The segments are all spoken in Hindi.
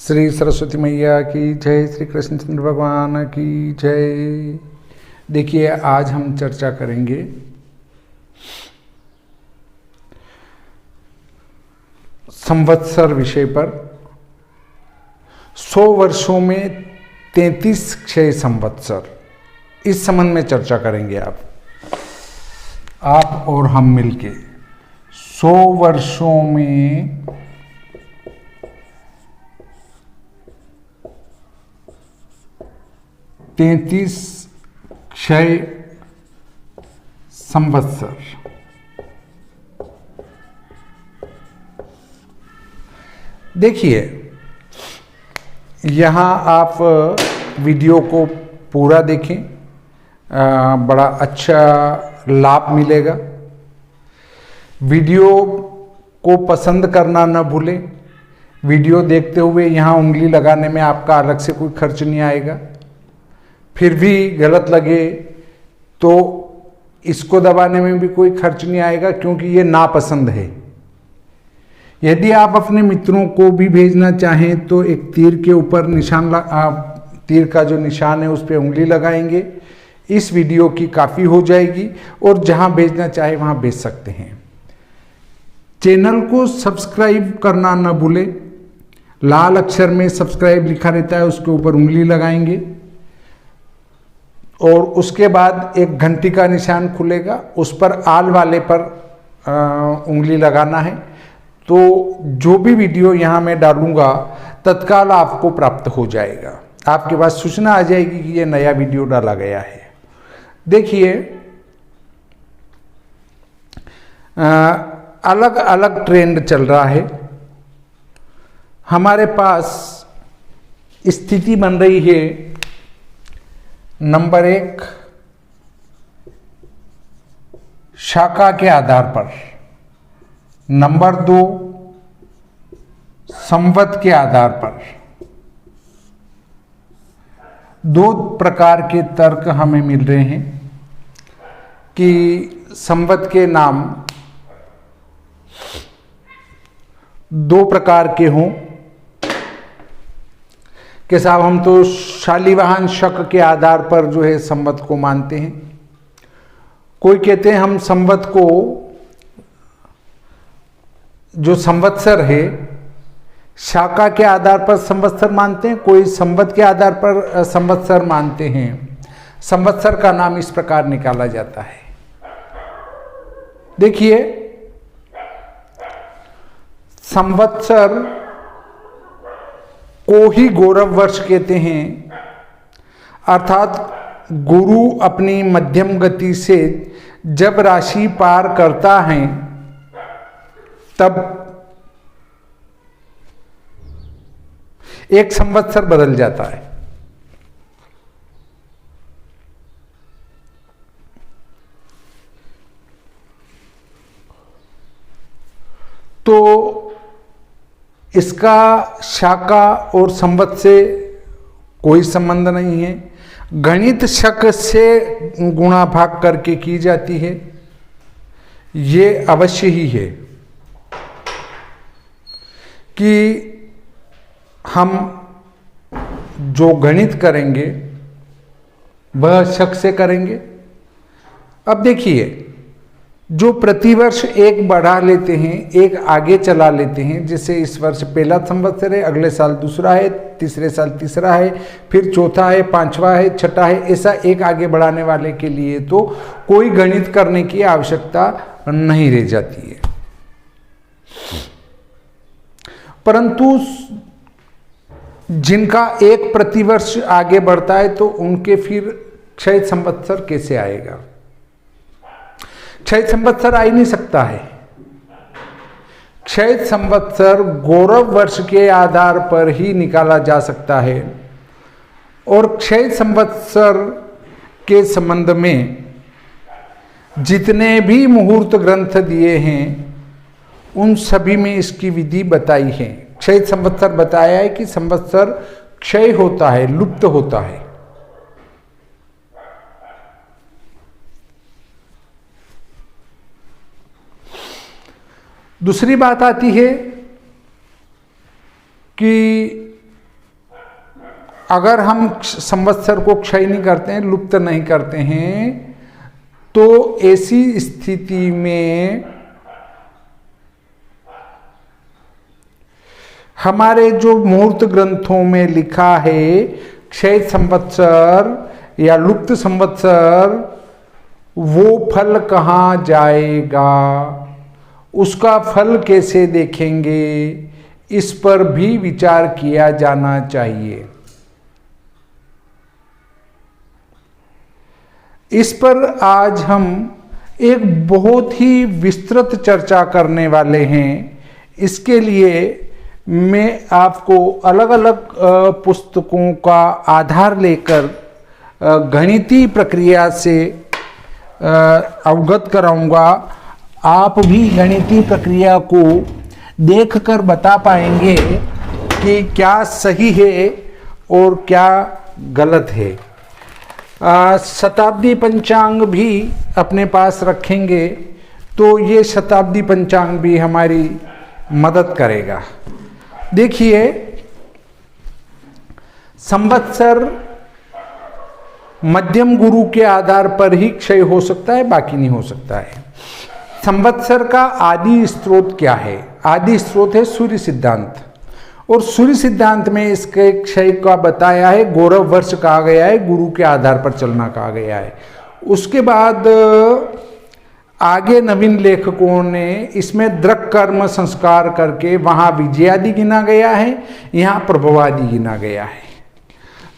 श्री सरस्वती मैया की जय, श्री कृष्णचंद्र भगवान की जय। देखिए, आज हम चर्चा करेंगे संवत्सर विषय पर। 100 वर्षों में 33 क्षय संवत्सर, इस संबंध में चर्चा करेंगे आप और हम मिलके। 100 वर्षों में 33 क्षय संवत्सर। देखिए, यहाँ आप वीडियो को पूरा देखें, बड़ा अच्छा लाभ मिलेगा। वीडियो को पसंद करना न भूलें। वीडियो देखते हुए यहाँ उंगली लगाने में आपका अलग से कोई खर्च नहीं आएगा। फिर भी गलत लगे तो इसको दबाने में भी कोई खर्च नहीं आएगा, क्योंकि ये नापसंद है। यदि आप अपने मित्रों को भी भेजना चाहें तो एक तीर के ऊपर निशान, तीर का जो निशान है उस पर उंगली लगाएंगे। इस वीडियो की काफ़ी हो जाएगी और जहां भेजना चाहे वहां भेज सकते हैं। चैनल को सब्सक्राइब करना न भूलें। लाल अक्षर में सब्सक्राइब लिखा रहता है, उसके ऊपर उंगली लगाएंगे और उसके बाद एक घंटी का निशान खुलेगा, उस पर आल वाले पर उंगली लगाना है। तो जो भी वीडियो यहाँ मैं डालूंगा तत्काल आपको प्राप्त हो जाएगा। आपके पास सूचना आ जाएगी कि ये नया वीडियो डाला गया है। देखिए, अलग अलग ट्रेंड चल रहा है। हमारे पास स्थिति बन रही है, नंबर 1 शाखा के आधार पर, नंबर 2 संवत के आधार पर। 2 प्रकार के तर्क हमें मिल रहे हैं कि संवत के नाम 2 प्रकार के हों कि साहब हम तो शालिवाहन शक के आधार पर जो है संवत को मानते हैं। कोई कहते हैं हम संवत को, जो संवत्सर है, शाखा के आधार पर संवत्सर मानते हैं, कोई संवत के आधार पर संवत्सर मानते हैं। संवत्सर का नाम इस प्रकार निकाला जाता है। देखिए, संवत्सर को ही गौरव वर्ष कहते हैं, अर्थात गुरु अपनी मध्यम गति से जब राशि पार करता है तब एक संवत्सर बदल जाता है। तो इसका शाखा और संवत से कोई संबंध नहीं है। गणित शक से गुणा भाग करके की जाती है, ये अवश्य ही है कि हम जो गणित करेंगे वह शक से करेंगे। अब देखिए, जो प्रतिवर्ष एक बढ़ा लेते हैं, एक आगे चला लेते हैं, जैसे इस वर्ष पहला संवत्सर है, अगले साल दूसरा है, तीसरे साल तीसरा है, फिर चौथा है, पांचवा है, छठा है, ऐसा एक आगे बढ़ाने वाले के लिए तो कोई गणित करने की आवश्यकता नहीं रह जाती है। परंतु जिनका एक प्रतिवर्ष आगे बढ़ता है तो उनके फिर क्षय संवत्सर कैसे आएगा? क्षय संवत्सर आ ही नहीं सकता है। क्षय संवत्सर गौरव वर्ष के आधार पर ही निकाला जा सकता है और क्षय संवत्सर के संबंध में जितने भी मुहूर्त ग्रंथ दिए हैं उन सभी में इसकी विधि बताई है। क्षय संवत्सर बताया है कि संवत्सर क्षय होता है, लुप्त होता है। दूसरी बात आती है कि अगर हम संवत्सर को क्षय नहीं करते हैं, लुप्त नहीं करते हैं, तो ऐसी स्थिति में हमारे जो मुहूर्त ग्रंथों में लिखा है क्षय संवत्सर या लुप्त संवत्सर, वो फल कहाँ जाएगा, उसका फल कैसे देखेंगे, इस पर भी विचार किया जाना चाहिए। इस पर आज हम एक बहुत ही विस्तृत चर्चा करने वाले हैं। इसके लिए मैं आपको अलग अलग पुस्तकों का आधार लेकर गणितीय प्रक्रिया से अवगत कराऊंगा। आप भी गणितीय प्रक्रिया को देखकर बता पाएंगे कि क्या सही है और क्या गलत है। शताब्दी पंचांग भी अपने पास रखेंगे, तो ये शताब्दी पंचांग भी हमारी मदद करेगा। देखिए, संवत्सर मध्यम गुरु के आधार पर ही क्षय हो सकता है, बाकी नहीं हो सकता है। संवत्सर का आदि स्रोत क्या है? आदि स्रोत है सूर्य सिद्धांत, और सूर्य सिद्धांत में इसके क्षय का बताया है, गौरव वर्ष कहा गया है, गुरु के आधार पर चलना कहा गया है। उसके बाद आगे नवीन लेखकों ने इसमें दृक् कर्म संस्कार करके वहाँ विजयादि गिना गया है, यहाँ प्रभवादि गिना गया है।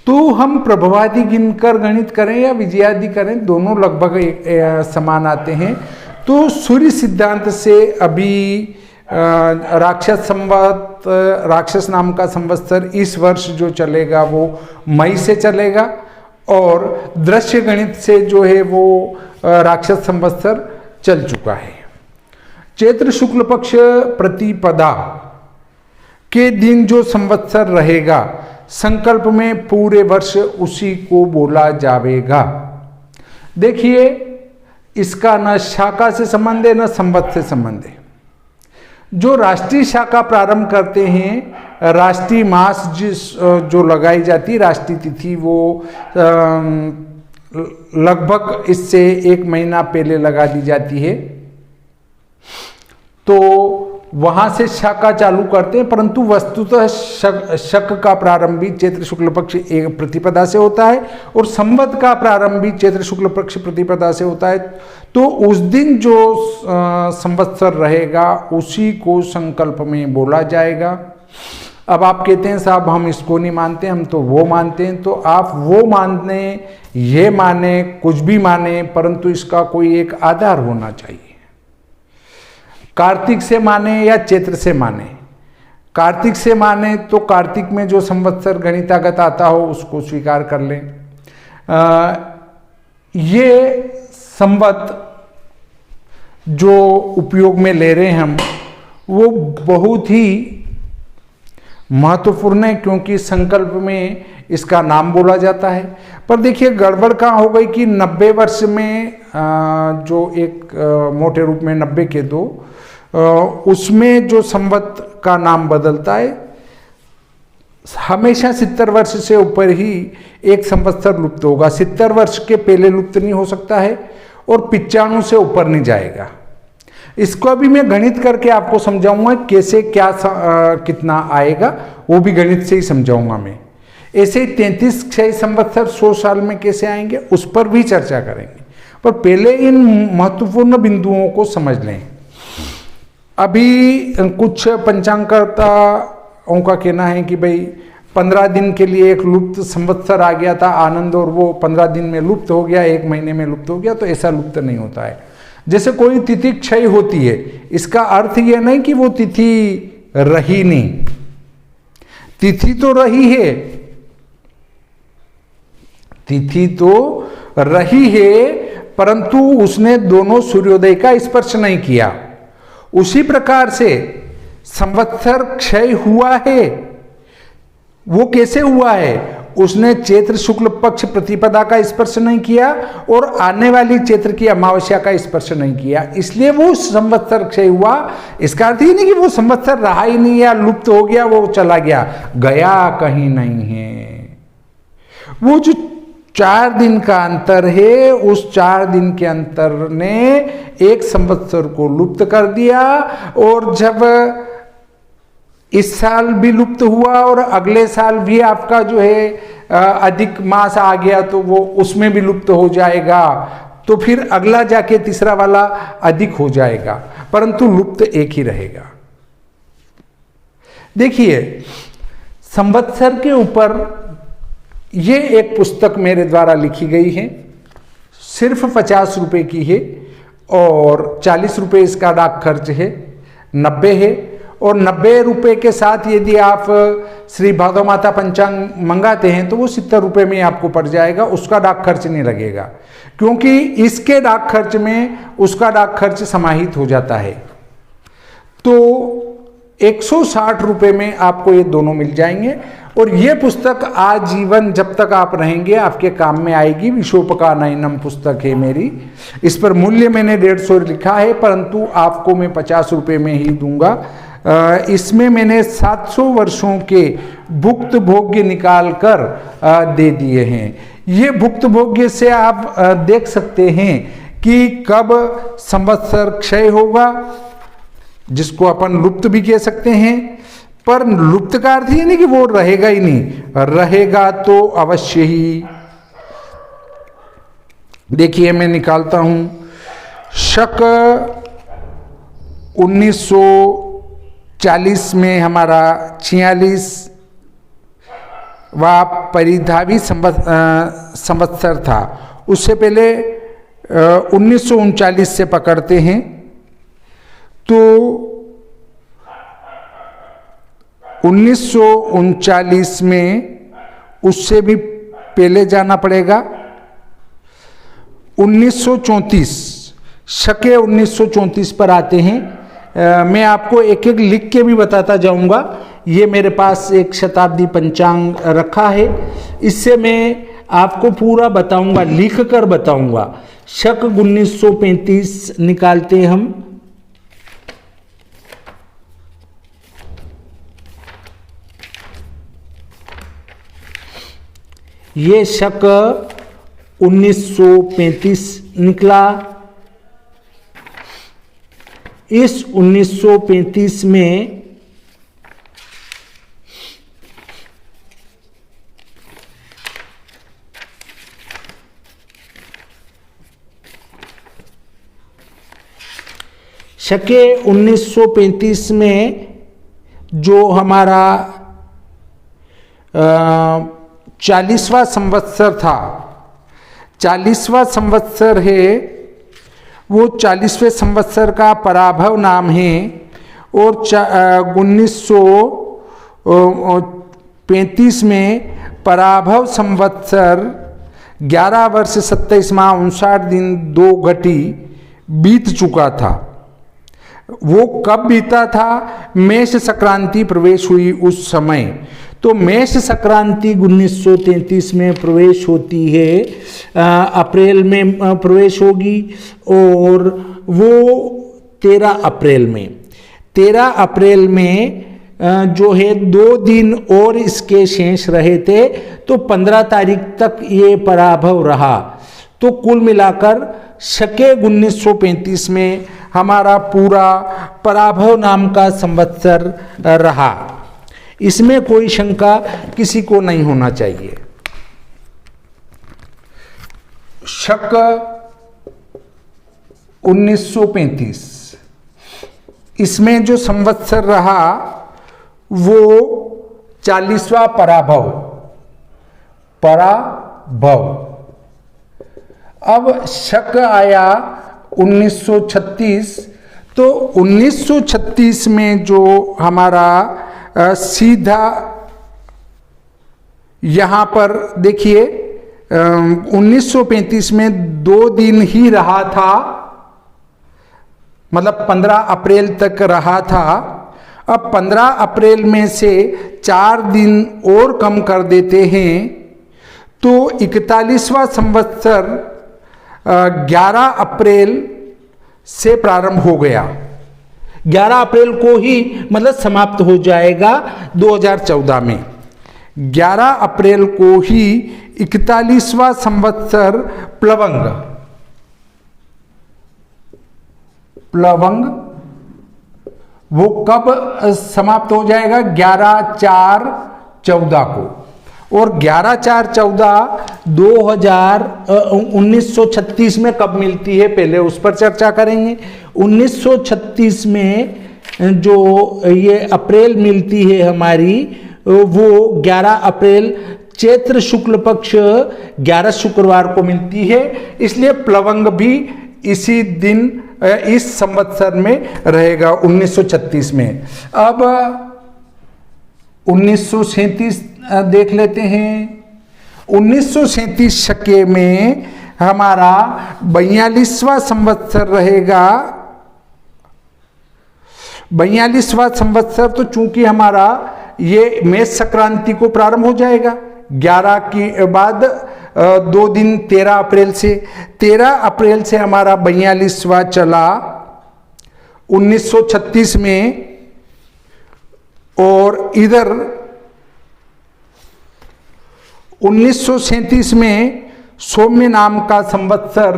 तो हम प्रभवादि गिनकर गणित करें या विजयादि करें, दोनों लगभग समान आते हैं। तो सूर्य सिद्धांत से अभी राक्षस संवत, राक्षस नाम का संवत्सर इस वर्ष जो चलेगा वो मई से चलेगा, और दृश्य गणित से जो है वो राक्षस संवत्सर चल चुका है। चैत्र शुक्ल पक्ष प्रतिपदा के दिन जो संवत्सर रहेगा, संकल्प में पूरे वर्ष उसी को बोला जाएगा। देखिए, इसका न शाखा से संबंध है न संवत से संबंध है। जो राष्ट्रीय शाखा प्रारंभ करते हैं, राष्ट्रीय मास जो लगाई जाती है, राष्ट्रीय तिथि, वो लगभग इससे 1 महीना पहले लगा दी जाती है, तो वहां से शाखा चालू करते हैं। परंतु वस्तुतः शक का प्रारंभ भी चैत्र शुक्ल पक्ष एक प्रतिपदा से होता है, और संवत का प्रारंभ भी चैत्र शुक्ल पक्ष प्रतिपदा से होता है। तो उस दिन जो संवत्सर रहेगा उसी को संकल्प में बोला जाएगा। अब आप कहते हैं साहब हम इसको नहीं मानते, हम तो वो मानते हैं। तो आप वो मानने, ये माने, कुछ भी माने, परंतु इसका कोई एक आधार होना चाहिए। कार्तिक से माने या चैत्र से माने। कार्तिक से माने तो कार्तिक में जो संवत्सर गणितागत आता हो उसको स्वीकार कर लें। ये संवत जो उपयोग में ले रहे हैं हम, वो बहुत ही महत्वपूर्ण है, क्योंकि संकल्प में इसका नाम बोला जाता है। पर देखिए, गड़बड़ कहाँ हो गई कि 90 वर्ष में जो एक मोटे रूप में 90 के 2, उसमें जो संवत का नाम बदलता है, हमेशा 70 वर्ष से ऊपर ही एक संवत्सर लुप्त होगा। 70 वर्ष के पहले लुप्त नहीं हो सकता है, और 95 से ऊपर नहीं जाएगा। इसको अभी मैं गणित करके आपको समझाऊंगा, कैसे क्या कितना आएगा, वो भी गणित से ही समझाऊंगा मैं। ऐसे ही 33 क्षय संवत्सर 100 साल में कैसे आएंगे, उस पर भी चर्चा करेंगे। पर पहले इन महत्वपूर्ण बिंदुओं को समझ लें। अभी कुछ पंचांगकर्ताओं का कहना है कि भाई 15 दिन के लिए एक लुप्त संवत्सर आ गया था आनंद, और वो 15 दिन में लुप्त हो गया, 1 महीने में लुप्त हो गया। तो ऐसा लुप्त नहीं होता है। जैसे कोई तिथि क्षय होती है, इसका अर्थ यह नहीं कि वो तिथि रही नहीं, तिथि तो रही है, तिथि तो रही है, परंतु उसने दोनों सूर्योदय का स्पर्श नहीं किया। उसी प्रकार से संवत्सर क्षय हुआ है, वो कैसे हुआ है? उसने चैत्र शुक्ल पक्ष प्रतिपदा का स्पर्श नहीं किया, और आने वाली चैत्र की अमावस्या का स्पर्श नहीं किया, इसलिए वो संवत्सर क्षय हुआ। इसका अर्थ ही नहीं कि वो संवत्सर रहा ही नहीं या लुप्त हो गया, वो चला गया, गया कहीं नहीं है। वो जो 4 दिन का अंतर है, उस 4 दिन के अंतर ने एक संवत्सर को लुप्त कर दिया। और जब इस साल भी लुप्त हुआ और अगले साल भी आपका जो है अधिक मास आ गया तो वो उसमें भी लुप्त हो जाएगा, तो फिर अगला जाके तीसरा वाला अधिक हो जाएगा, परंतु लुप्त एक ही रहेगा। देखिए, संवत्सर के ऊपर ये एक पुस्तक मेरे द्वारा लिखी गई है, सिर्फ 50 रुपए की है और 40 रुपए इसका डाक खर्च है, 90 है। और 90 रुपए के साथ यदि आप श्री भादव माता पंचांग मंगाते हैं तो वो 70 रुपए में आपको पड़ जाएगा, उसका डाक खर्च नहीं लगेगा, क्योंकि इसके डाक खर्च में उसका डाक खर्च समाहित हो जाता है। तो 160 रुपए में आपको ये दोनों मिल जाएंगे और ये पुस्तक आजीवन जब तक आप रहेंगे आपके काम में आएगी। विशोपकानयनम पुस्तक है मेरी, इस पर मूल्य मैंने 150 लिखा है, परंतु आपको मैं 50 रुपए में ही दूंगा। इसमें मैंने 700 वर्षों के भुक्त भोग्य निकाल कर दे दिए हैं। ये भुक्त भोग्य से आप देख सकते हैं कि कब संवत्सर क्षय होगा, जिसको अपन लुप्त भी कह सकते हैं, पर लुप्त का अर्थ ये नहीं कि वो रहेगा ही नहीं, रहेगा तो अवश्य ही। देखिए मैं निकालता हूं, शक 1940 में हमारा 46 व परिधावी संवत्सर था, उससे पहले 1939 से पकड़ते हैं तो 1939 में उससे भी पहले जाना पड़ेगा। 1934 शके 1934 पर आते हैं। मैं आपको एक एक लिख के भी बताता जाऊंगा। ये मेरे पास एक शताब्दी पंचांग रखा है, इससे मैं आपको पूरा बताऊंगा, लिख कर बताऊंगा। शक 1935 निकालते हैं हम। ये शक 1935 निकला। इस 1935 में शके 1935 में जो हमारा 40वां संवत्सर था, 40वां संवत्सर है, वो 40वें संवत्सर का पराभव नाम है। और 1935 में पराभव संवत्सर 11 वर्ष 27 माह 59 दिन 2 घटी बीत चुका था। वो कब बीता था? मेष संक्रांति प्रवेश हुई उस समय। तो मेष संक्रांति 1933 में प्रवेश होती है, अप्रैल में प्रवेश होगी, और वो 13 अप्रैल में जो है 2 दिन और इसके शेष रहे थे, तो 15 तारीख तक ये पराभव रहा। तो कुल मिलाकर शके 1935 में हमारा पूरा पराभव नाम का संवत्सर रहा। इसमें कोई शंका किसी को नहीं होना चाहिए। शक 1935 इसमें जो संवत्सर रहा वो 40वां पराभव। अब शक आया 1936। तो 1936 में जो हमारा सीधा यहाँ पर देखिए 1935 में 2 दिन ही रहा था, मतलब 15 अप्रैल तक रहा था। अब 15 अप्रैल में से 4 दिन और कम कर देते हैं तो 41वां संवत्सर 11 अप्रैल से प्रारंभ हो गया। 11 अप्रैल को ही मतलब समाप्त हो जाएगा 2014 में। 11 अप्रैल को ही 41वां संवत्सर प्लवंग वो कब समाप्त हो जाएगा? 11/4/14 को। और 11/4/14 1936 में कब मिलती है, पहले उस पर चर्चा करेंगे। 1936 में जो ये अप्रैल मिलती है हमारी, वो 11 अप्रैल चैत्र शुक्ल पक्ष 11 शुक्रवार को मिलती है, इसलिए प्लवंग भी इसी दिन इस संवत्सर में रहेगा 1936 में। अब 1937 देख लेते हैं। 1937 शके में हमारा 42वां संवत्सर रहेगा। 42वां संवत्सर तो चूंकि हमारा ये मेष संक्रांति को प्रारंभ हो जाएगा 11 के बाद 2 दिन 13 अप्रैल से। 13 अप्रैल से हमारा 42वां चला 1936 में। और इधर 1937 में सौम्य नाम का संवत्सर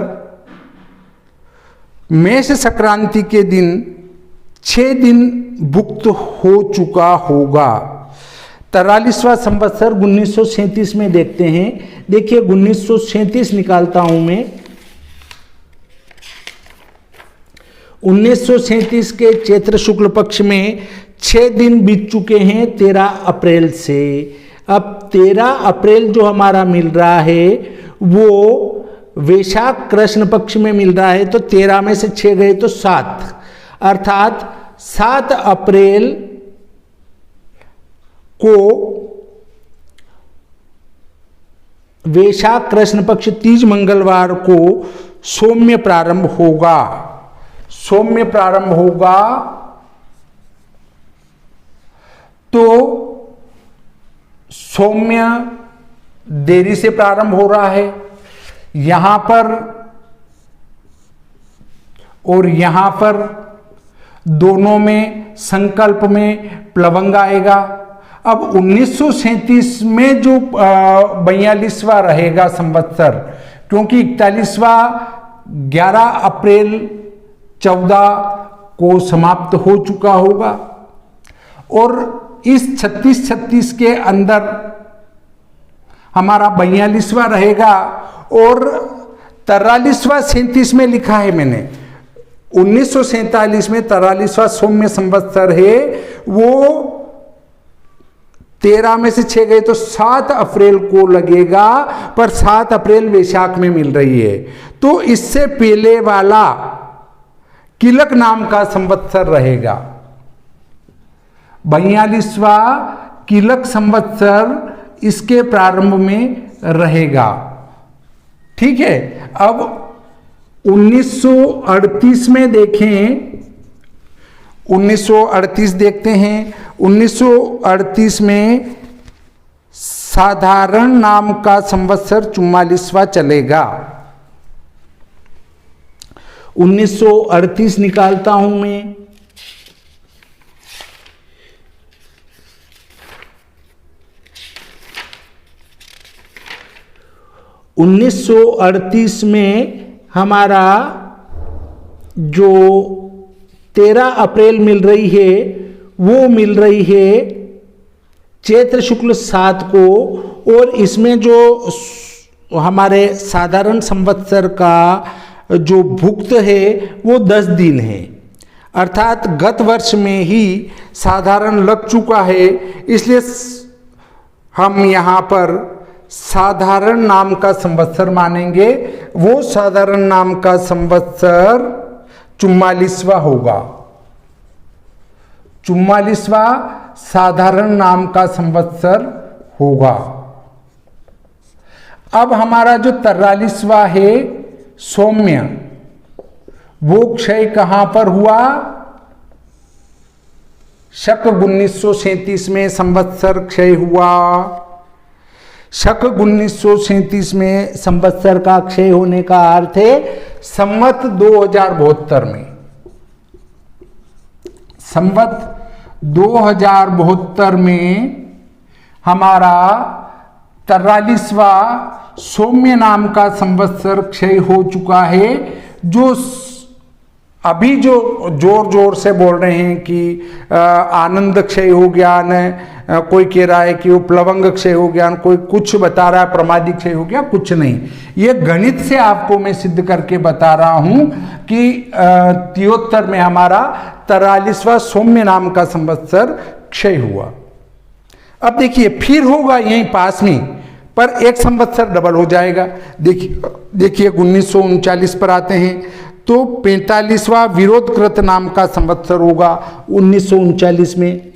मेष संक्रांति के दिन 6 दिन भुक्त हो चुका होगा। 43वां संवत्सर 1937 में देखते हैं। देखिए 1937 निकालता हूं मैं। 1937 के चैत्र शुक्ल पक्ष में 6 दिन बीत चुके हैं 13 अप्रैल से। अब 13 अप्रैल जो हमारा मिल रहा है वो वैशाख कृष्ण पक्ष में मिल रहा है, तो 13 में से 6 गए तो 7, अर्थात 7 अप्रैल को वैशाख कृष्ण पक्ष तीज मंगलवार को सौम्य प्रारंभ होगा। सौम्य प्रारंभ होगा तो सौम्य देरी से प्रारंभ हो रहा है यहां पर, और यहां पर दोनों में संकल्प में प्लवंग आएगा। अब 1937 में जो 42वां रहेगा संवत्सर, क्योंकि 41वां 11 अप्रैल 14 को समाप्त हो चुका होगा, और इस 36 के अंदर हमारा 42वां रहेगा। और 43वां 37 में लिखा है मैंने, 1947 में 43वां सौम्य संवत्सर है, वो 13 में से 6 गए तो 7 अप्रैल को लगेगा, पर 7 अप्रैल वैशाख में मिल रही है। तो इससे पहले वाला किलक नाम का संवत्सर रहेगा। 42वां किलक संवत्सर इसके प्रारंभ में रहेगा। ठीक है। अब 1938 में देखें, 1938 देखते हैं। 1938 में साधारण नाम का संवत्सर 44वां चलेगा। 1938 निकालता हूं मैं। (1938) में हमारा जो 13 अप्रैल मिल रही है वो मिल रही है चैत्र शुक्ल 7 को, और इसमें जो हमारे साधारण संवत्सर का जो भुक्त है वो 10 दिन है, अर्थात गत वर्ष में ही साधारण लग चुका है, इसलिए हम यहाँ पर साधारण नाम का संवत्सर मानेंगे। वो साधारण नाम का संवत्सर 44वां होगा। 44वां साधारण नाम का संवत्सर होगा। अब हमारा जो 43वां है सौम्य, वो क्षय कहां पर हुआ? शक 1937 में संवत्सर क्षय हुआ। शक 1937 में संवत्सर का क्षय होने का अर्थ है संवत 2072 में। संवत 2072 में हमारा 43वां सौम्य नाम का संवत्सर क्षय हो चुका है। जो अभी जो जोर जोर से बोल रहे हैं कि आनंद क्षय हो गया न, कोई कह रहा है कि वो प्लवंग क्षय हो गया, कोई कुछ बता रहा है प्रमादी क्षय हो गया, कुछ नहीं। ये गणित से आपको मैं सिद्ध करके बता रहा हूं कि 73 में हमारा 43वां सौम्य नाम का संवत्सर क्षय हुआ। अब देखिए फिर होगा यहीं पास में, पर एक संवत्सर डबल हो जाएगा। देखिए 1939 पर आते हैं तो 45वां विरोधकृत नाम का संवत्सर होगा 1939 में।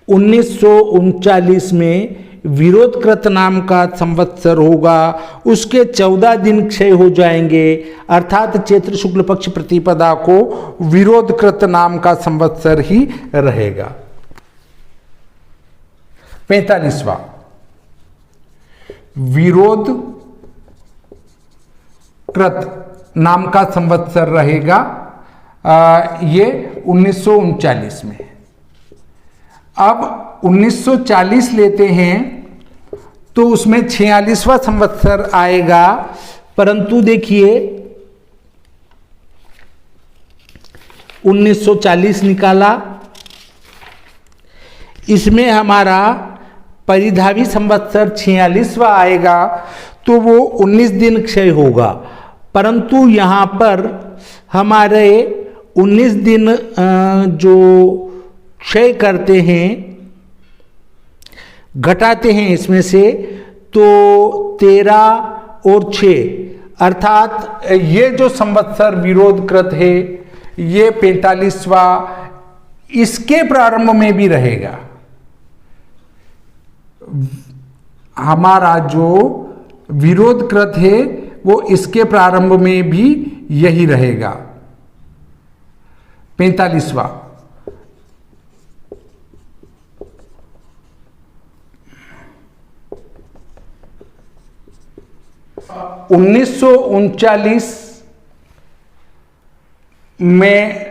1939 में विरोधकृत नाम का संवत्सर होगा, उसके 14 दिन क्षय हो जाएंगे, अर्थात चैत्र शुक्ल पक्ष प्रतिपदा को विरोधकृत नाम का संवत्सर ही रहेगा। 45वां विरोधकृत नाम का संवत्सर रहेगा ये 1939 में। अब 1940 लेते हैं तो उसमें 46वां संवत्सर आएगा, परंतु देखिए 1940 निकाला, इसमें हमारा परिधावी संवत्सर 46वां आएगा तो वो 19 दिन क्षय होगा, परंतु यहाँ पर हमारे 19 दिन जो क्षय करते हैं घटाते हैं इसमें से, तो 13 और 6 अर्थात ये जो संवत्सर विरोधकृत है ये 45वां इसके प्रारंभ में भी रहेगा। हमारा जो विरोधकृत है वो इसके प्रारंभ में भी यही रहेगा 45वां। उन्नीस सौ 39 में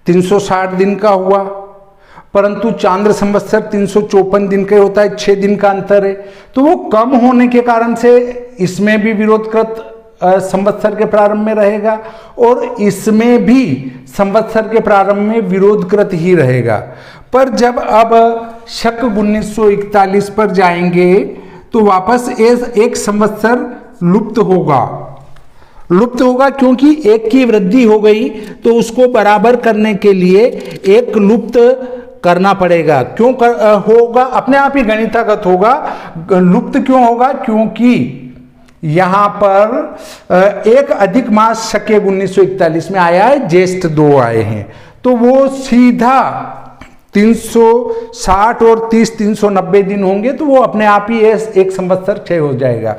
360 दिन का हुआ, परंतु चांद्र संवत्सर 354 दिन का होता है, 6 दिन का अंतर है, तो वो कम होने के कारण से इसमें भी विरोधकृत संवत्सर के प्रारंभ में रहेगा और इसमें भी संवत्सर के प्रारंभ में विरोधकृत ही रहेगा। पर जब अब शक 1941 पर जाएंगे तो वापस एक संवत्सर लुप्त होगा क्योंकि एक की वृद्धि हो गई तो उसको बराबर करने के लिए एक लुप्त करना पड़ेगा। क्यों होगा? अपने आप ही गणितागत होगा। लुप्त क्यों होगा? क्योंकि यहां पर एक अधिक मास शके 1941 में आया है, ज्येष्ठ 2 आए हैं, तो वो सीधा 360 और 30 390 दिन होंगे, तो वो अपने आप ही एक संवत्सर क्षय हो जाएगा।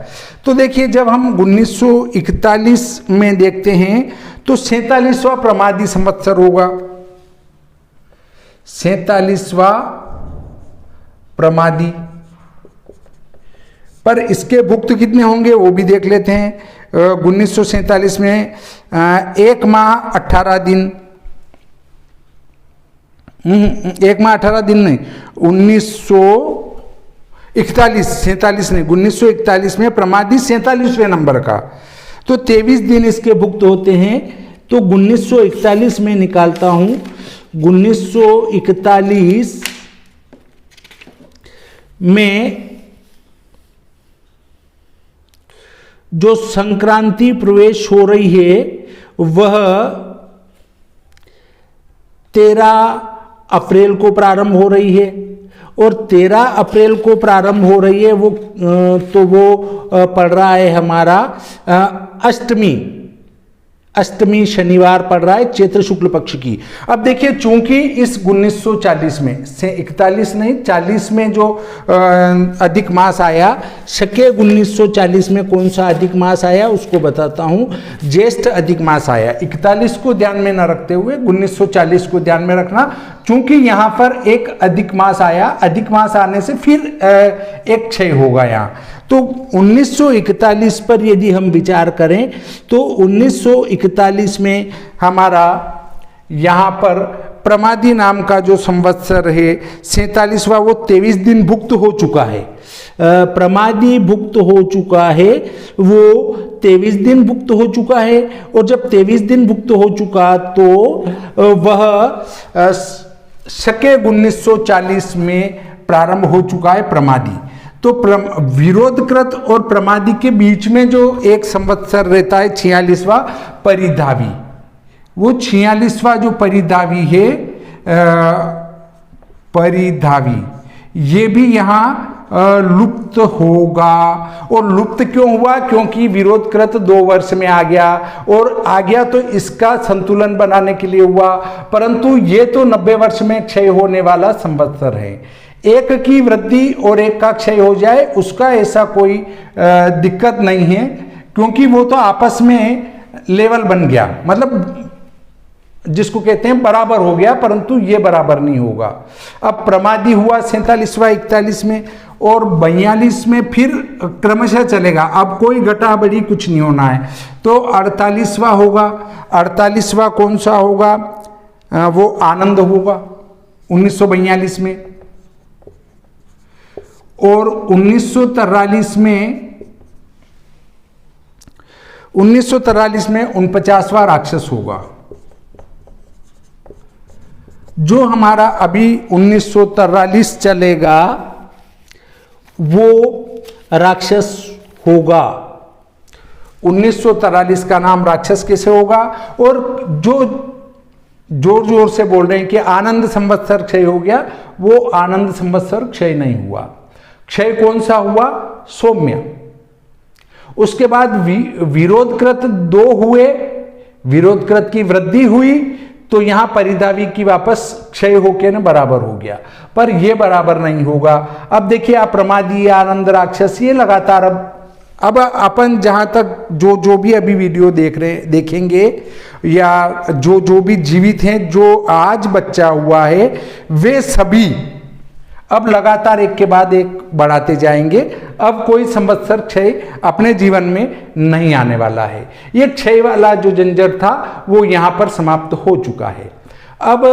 तो देखिए जब हम 1941 में देखते हैं तो 47वां प्रमादी संवत्सर होगा, 47वां प्रमादी। पर इसके भुक्त कितने होंगे वो भी देख लेते हैं। 1947 में 1 माह 18 दिन, 1 माह 18 दिन नहीं, 47 नहीं, 1941 में प्रमादी 47वें नंबर का, तो 23 दिन इसके भुक्त होते हैं। तो 1941 में निकालता हूं, 1941 में जो संक्रांति प्रवेश हो रही है वह 13 अप्रैल को प्रारंभ हो रही है, और 13 अप्रैल को प्रारंभ हो रही है वो तो वो पड़ रहा है हमारा अष्टमी शनिवार पड़ रहा है चैत्र शुक्ल पक्ष की। अब देखिए चूंकि इस 1940 में से 41 नहीं 40 में जो अधिक मास आया, शके 1940 में कौन सा अधिक मास आया उसको बताता हूं। ज्येष्ठ अधिक मास आया, 41 को ध्यान में न रखते हुए 1940 को ध्यान में रखना, क्योंकि यहां पर एक अधिक मास आया, अधिक मास आने से फिर एक क्षय होगा यहाँ। तो 1941 पर यदि हम विचार करें तो 1941 में हमारा यहाँ पर प्रमादी नाम का जो संवत्सर है 47वां, वो 23 दिन भुक्त हो चुका है। प्रमादी भुक्त हो चुका है, वो 23 दिन भुक्त हो चुका है। और जब 23 दिन भुक्त हो चुका तो वह शके 1940 में प्रारंभ हो चुका है प्रमादी। तो विरोधकृत और प्रमादी के बीच में जो एक संवत्सर रहता है 46वां परिधावी, वो 46वां जो परिधावी है, परिधावी, ये भी यहाँ लुप्त होगा। और लुप्त क्यों हुआ? क्योंकि विरोधकृत 2 वर्ष में आ गया, और आ गया तो इसका संतुलन बनाने के लिए हुआ, परंतु ये तो 90 वर्ष में क्षय होने वाला संवत्सर है। एक की वृद्धि और एक का क्षय हो जाए उसका ऐसा कोई दिक्कत नहीं है, क्योंकि वो तो आपस में लेवल बन गया, मतलब जिसको कहते हैं बराबर हो गया, परंतु ये बराबर नहीं होगा। अब प्रमादी हुआ 47वां 41 में, और 42 में फिर क्रमशः चलेगा। अब कोई घटा बढ़ी कुछ नहीं होना है, तो 48वां होगा। 48वां कौन सा होगा? वो आनंद होगा 1942 में। और 1943 में 49वां राक्षस होगा। जो हमारा अभी 1943 चलेगा वो राक्षस होगा। 1943 का नाम राक्षस कैसे होगा? और जो जोर जोर से बोल रहे हैं कि आनंद संवत्सर क्षय हो गया, वो आनंद संवत्सर क्षय नहीं हुआ। क्षय कौन सा हुआ? सौम्य। उसके बाद विरोधकृत 2 हुए, विरोधकृत की वृद्धि हुई, तो यहां परिधावी की वापस क्षय होके ना बराबर हो गया, पर यह बराबर नहीं होगा। अब देखिए आप प्रमादी, आनंद, राक्षस, ये लगातार अब अपन जहां तक जो भी अभी वीडियो देखेंगे या जो भी जीवित हैं, जो आज बच्चा हुआ है, वे सभी अब लगातार एक के बाद एक बढ़ाते जाएंगे। अब कोई संवत्सर क्षय अपने जीवन में नहीं आने वाला है। ये क्षय वाला जो जंजर था वो यहां पर समाप्त हो चुका है। अब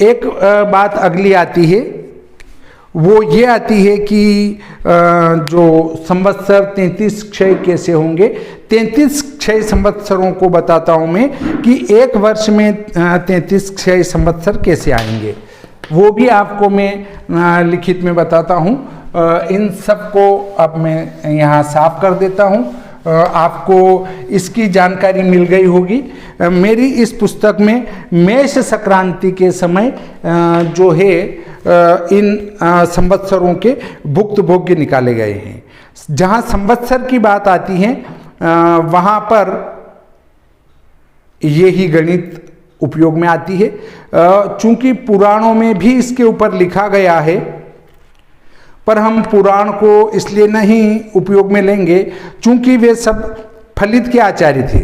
एक बात अगली आती है, वो ये आती है कि जो संवत्सर 33 क्षय कैसे होंगे। 33 क्षय संवत्सरों को बताता हूं मैं कि एक वर्ष में 33 क्षय संवत्सर कैसे आएंगे, वो भी आपको मैं लिखित में बताता हूं। इन सब को अब मैं यहाँ साफ कर देता हूं। आपको इसकी जानकारी मिल गई होगी। मेरी इस पुस्तक में मेष संक्रांति के समय जो है इन संवत्सरों के भुक्त भोग्य निकाले गए हैं। जहाँ संवत्सर की बात आती है वहाँ पर ये ही गणित उपयोग में आती है। चूंकि पुराणों में भी इसके ऊपर लिखा गया है, पर हम पुराण को इसलिए नहीं उपयोग में लेंगे चूंकि वे सब फलित के आचार्य थे,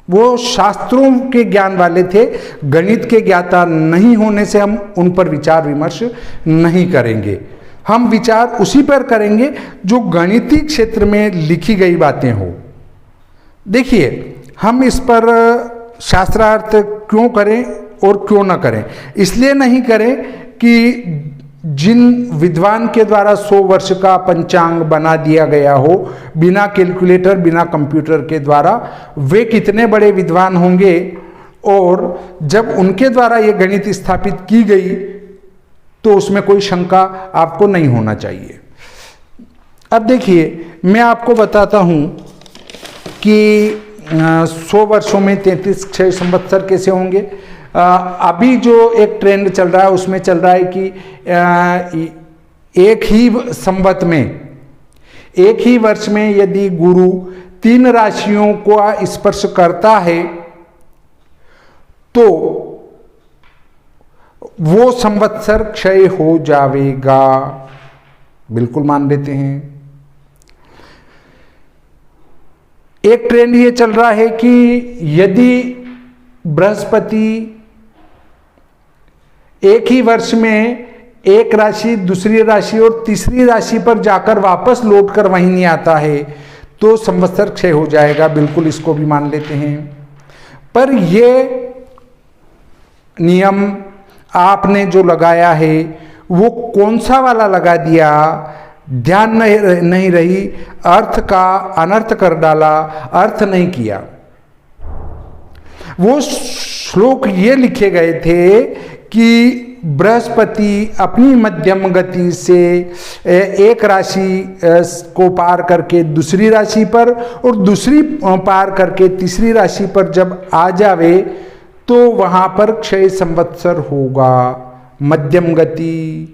वो शास्त्रों के ज्ञान वाले थे। गणित के ज्ञाता नहीं होने से हम उन पर विचार विमर्श नहीं करेंगे। हम विचार उसी पर करेंगे जो गणितीय क्षेत्र में लिखी गई बातें हो। देखिए, हम इस पर शास्त्रार्थ क्यों करें और क्यों ना करें, इसलिए नहीं करें कि जिन विद्वान के द्वारा 100 वर्ष का पंचांग बना दिया गया हो बिना कैलकुलेटर, बिना कंप्यूटर के द्वारा, वे कितने बड़े विद्वान होंगे, और जब उनके द्वारा ये गणित स्थापित की गई तो उसमें कोई शंका आपको नहीं होना चाहिए। अब देखिए, मैं आपको बताता हूँ कि 100 वर्षों में 33 क्षय संवत्सर कैसे होंगे। अभी जो एक ट्रेंड चल रहा है उसमें चल रहा है कि एक ही संवत में, एक ही वर्ष में यदि गुरु 3 राशियों को स्पर्श करता है तो वो संवत्सर क्षय हो जाएगा। बिल्कुल मान लेते हैं। एक ट्रेंड ये चल रहा है कि यदि बृहस्पति एक ही वर्ष में एक राशि, दूसरी राशि और तीसरी राशि पर जाकर वापस लौटकर वहीं नहीं आता है तो संवत्सर क्षय हो जाएगा। बिल्कुल इसको भी मान लेते हैं। पर ये नियम आपने जो लगाया है वो कौन सा वाला लगा दिया, ध्यान नहीं रही, अर्थ का अनर्थ कर डाला, अर्थ नहीं किया। वो श्लोक ये लिखे गए थे कि बृहस्पति अपनी मध्यम गति से एक राशि को पार करके दूसरी राशि पर और दूसरी पार करके तीसरी राशि पर जब आ जावे तो वहां पर क्षय संवत्सर होगा, मध्यम गति।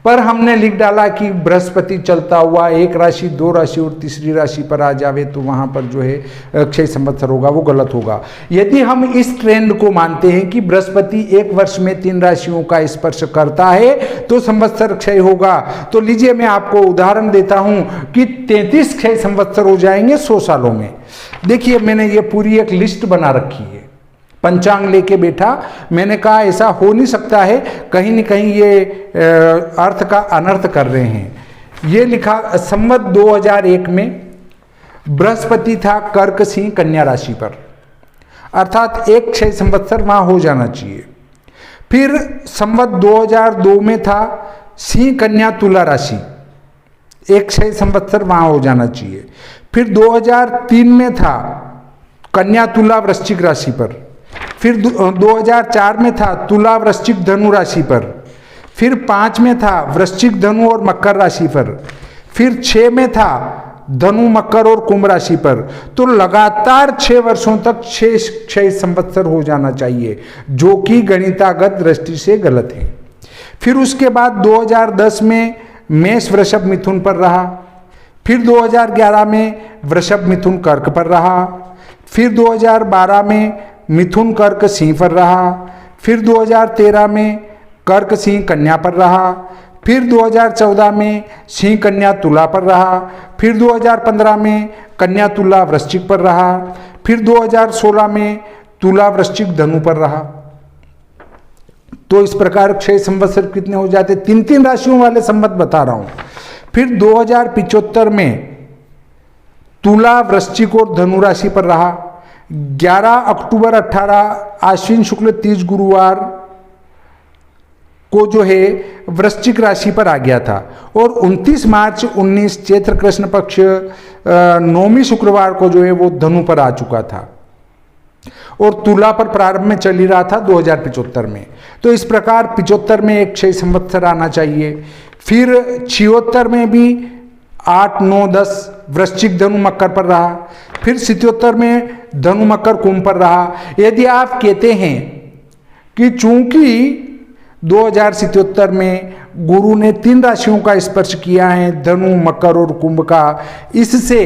पर हमने लिख डाला कि बृहस्पति चलता हुआ एक राशि, दो राशि और तीसरी राशि पर आ जावे तो वहां पर जो है क्षय संवत्सर होगा, वो गलत होगा। यदि हम इस ट्रेंड को मानते हैं कि बृहस्पति एक वर्ष में 3 राशियों का स्पर्श करता है तो संवत्सर क्षय होगा, तो लीजिए मैं आपको उदाहरण देता हूं कि 33 क्षय संवत्सर हो जाएंगे 100 सालों में। देखिए मैंने ये पूरी एक लिस्ट बना रखी है, पंचांग लेके बैठा, मैंने कहा ऐसा हो नहीं सकता है, कहीं न कहीं ये अर्थ का अनर्थ कर रहे हैं। ये लिखा संवत 2001 में बृहस्पति था कर्क सिंह कन्या राशि पर, अर्थात एक क्षय संवत्सर वहां हो जाना चाहिए। फिर संवत 2002 में था सिंह कन्या तुला राशि, एक क्षय संवत्सर वहां हो जाना चाहिए। फिर 2003 में था कन्या तुला वृश्चिक राशि पर, फिर 2004 में था तुला वृश्चिक धनु राशि पर, फिर 5 में था वृश्चिक धनु और मकर राशि पर, फिर 6 में था धनु मकर और कुंभ राशि पर। तो लगातार 6 वर्षों तक 6 क्षय संवत्सर हो जाना चाहिए, जो कि गणितागत दृष्टि से गलत है। फिर उसके बाद 2010 में मेष वृषभ मिथुन पर रहा, फिर 2011 में वृषभ मिथुन कर्क पर रहा, फिर 2012 में मिथुन कर्क सिंह पर रहा, फिर 2013 में कर्क सिंह कन्या पर रहा, फिर 2014 में सिंह कन्या तुला पर रहा, फिर 2015 में कन्या तुला वृश्चिक पर रहा, फिर 2016 में तुला वृश्चिक धनु पर रहा। तो इस प्रकार क्षय संवत्सर कितने हो जाते, 3-3 राशियों वाले संवत बता रहा हूं। फिर 2075 में तुला वृश्चिक और धनु राशि पर रहा, 11 अक्टूबर 18 आश्विन शुक्ल 30 गुरुवार को जो है वृश्चिक राशि पर आ गया था, और 29 मार्च 19 चैत्र कृष्ण पक्ष 9वीं शुक्रवार को जो है वो धनु पर आ चुका था और तुला पर प्रारंभ में चल ही रहा था 2075 में। तो इस प्रकार 75 में एक क्षय संवत्सर आना चाहिए। फिर 76 में भी 8, 9, 10 वृश्चिक धनु मकर पर रहा, फिर 77 में धनु मकर कुंभ पर रहा। यदि आप कहते हैं कि चूंकि 2077 में गुरु ने 3 राशियों का स्पर्श किया है, धनु मकर और कुंभ का, इससे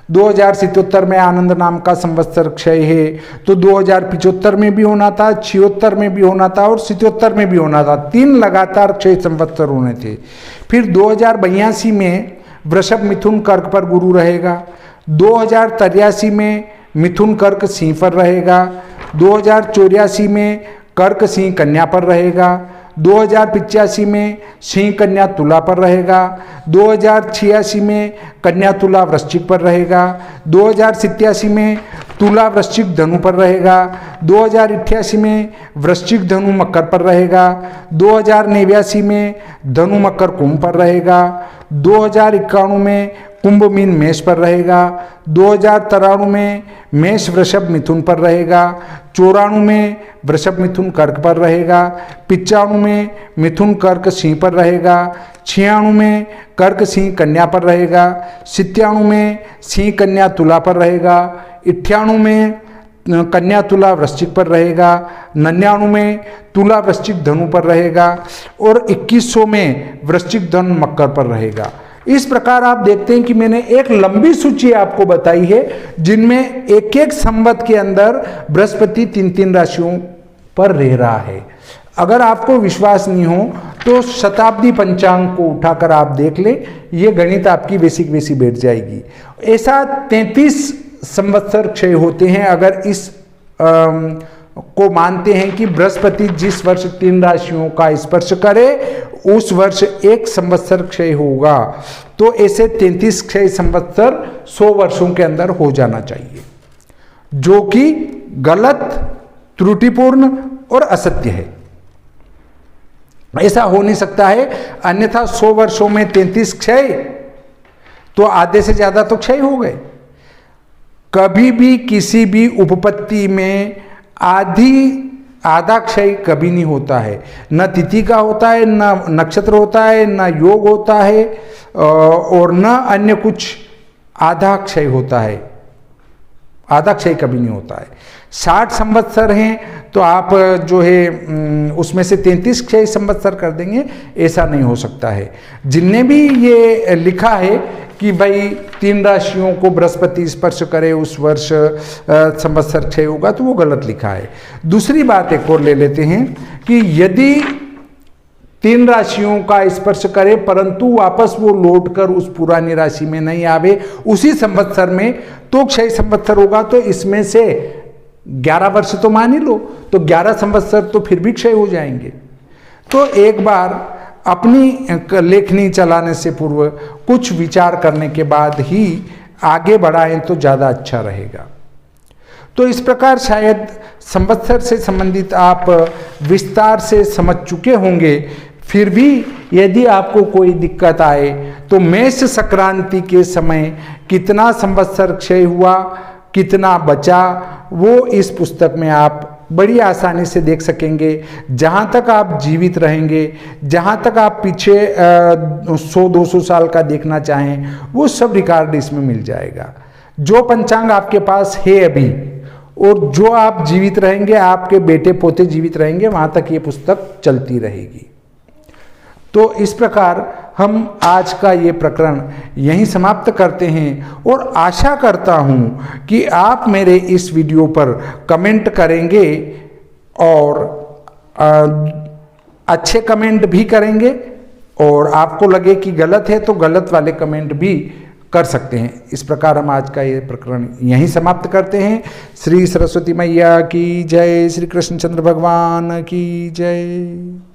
2077 में आनंद नाम का संवत्सर क्षय है, तो 2075 में भी होना था, 76 में भी होना था और 77 में भी होना था। 3 लगातार क्षय संवत्सर होने थे। फिर 2082 में वृषभ मिथुन कर्क पर गुरु रहेगा, 2083 में मिथुन कर्क सिंह पर रहेगा, 2084 में कर्क सिंह कन्या पर रहेगा, 2085 में सिंह कन्या तुला पर रहेगा, 2086 में कन्या तुला वृश्चिक पर रहेगा, 2087 में तुला वृश्चिक धनु पर रहेगा, 2088 में वृश्चिक धनु मकर पर रहेगा, 2089 में धनु मकर कुंभ पर रहेगा, 2091 में कुंभ मीन मेष पर रहेगा, 2093 में मेष वृषभ मिथुन पर रहेगा, 94 में वृषभ मिथुन कर्क पर रहेगा, 95 में मिथुन कर्क सिंह पर रहेगा, 96 में कर्क सिंह कन्या पर रहेगा, 97 में सिंह कन्या तुला पर रहेगा, 98 में कन्या तुला वृश्चिक पर रहेगा, 99 में तुला वृश्चिक धनु पर रहेगा और 2100 में वृश्चिक धनु मकर पर रहेगा। इस प्रकार आप देखते हैं कि मैंने एक लंबी सूची आपको बताई है जिनमें एक एक संवत के अंदर बृहस्पति 3-3 राशियों पर रह रहा है। अगर आपको विश्वास नहीं हो तो शताब्दी पंचांग को उठाकर आप देख ले, ये गणित आपकी वैसी बैठ जाएगी। ऐसा 33 संवत्सर क्षय होते हैं अगर इस को मानते हैं कि बृहस्पति जिस वर्ष 3 राशियों का स्पर्श करे उस वर्ष एक संवत्सर क्षय होगा। तो ऐसे 33 क्षय संवत्सर 100 वर्षों के अंदर हो जाना चाहिए। जो कि गलत, त्रुटिपूर्ण और असत्य है। ऐसा हो नहीं सकता है, अन्यथा 100 वर्षों में 33 क्षय, तो आधे से ज्यादा तो क्षय हो गए। कभी भी किसी भी उपपत्ति में आधा क्षय कभी नहीं होता है, न तिथि का होता है, न नक्षत्र होता है, न योग होता है, और न अन्य कुछ आधा क्षय होता है। आधा क्षय कभी नहीं होता है। 60 संवत्सर हैं तो आप जो है उसमें से 33 क्षय संवत्सर कर देंगे, ऐसा नहीं हो सकता है। जिनने भी ये लिखा है कि भाई 3 राशियों को बृहस्पति स्पर्श करे उस वर्ष संवत्सर क्षय होगा, तो वो गलत लिखा है। दूसरी बात एक और ले लेते हैं कि यदि 3 राशियों का स्पर्श करे परंतु वापस वो लौट कर उस पुरानी राशि में नहीं आवे उसी संवत्सर में, तो क्षय संवत्सर होगा। तो इसमें से 11 वर्ष तो मान ही लो, तो 11 संवत्सर तो फिर भी क्षय हो जाएंगे। तो एक बार अपनी लेखनी चलाने से पूर्व कुछ विचार करने के बाद ही आगे बढ़ाएं तो ज़्यादा अच्छा रहेगा। तो इस प्रकार शायद संवत्सर से संबंधित आप विस्तार से समझ चुके होंगे। फिर भी यदि आपको कोई दिक्कत आए तो मेष संक्रांति के समय कितना संवत्सर क्षय हुआ, कितना बचा, वो इस पुस्तक में आप बड़ी आसानी से देख सकेंगे। जहाँ तक आप जीवित रहेंगे, जहाँ तक आप पीछे 100-200 साल का देखना चाहें, वो सब रिकॉर्ड इसमें मिल जाएगा। जो पंचांग आपके पास है अभी और जो आप जीवित रहेंगे, आपके बेटे पोते जीवित रहेंगे, वहाँ तक ये पुस्तक चलती रहेगी। तो इस प्रकार हम आज का ये प्रकरण यहीं समाप्त करते हैं और आशा करता हूँ कि आप मेरे इस वीडियो पर कमेंट करेंगे और अच्छे कमेंट भी करेंगे, और आपको लगे कि गलत है तो गलत वाले कमेंट भी कर सकते हैं। इस प्रकार हम आज का ये प्रकरण यहीं समाप्त करते हैं। श्री सरस्वती मैया की जय, श्री कृष्णचंद्र भगवान की जय।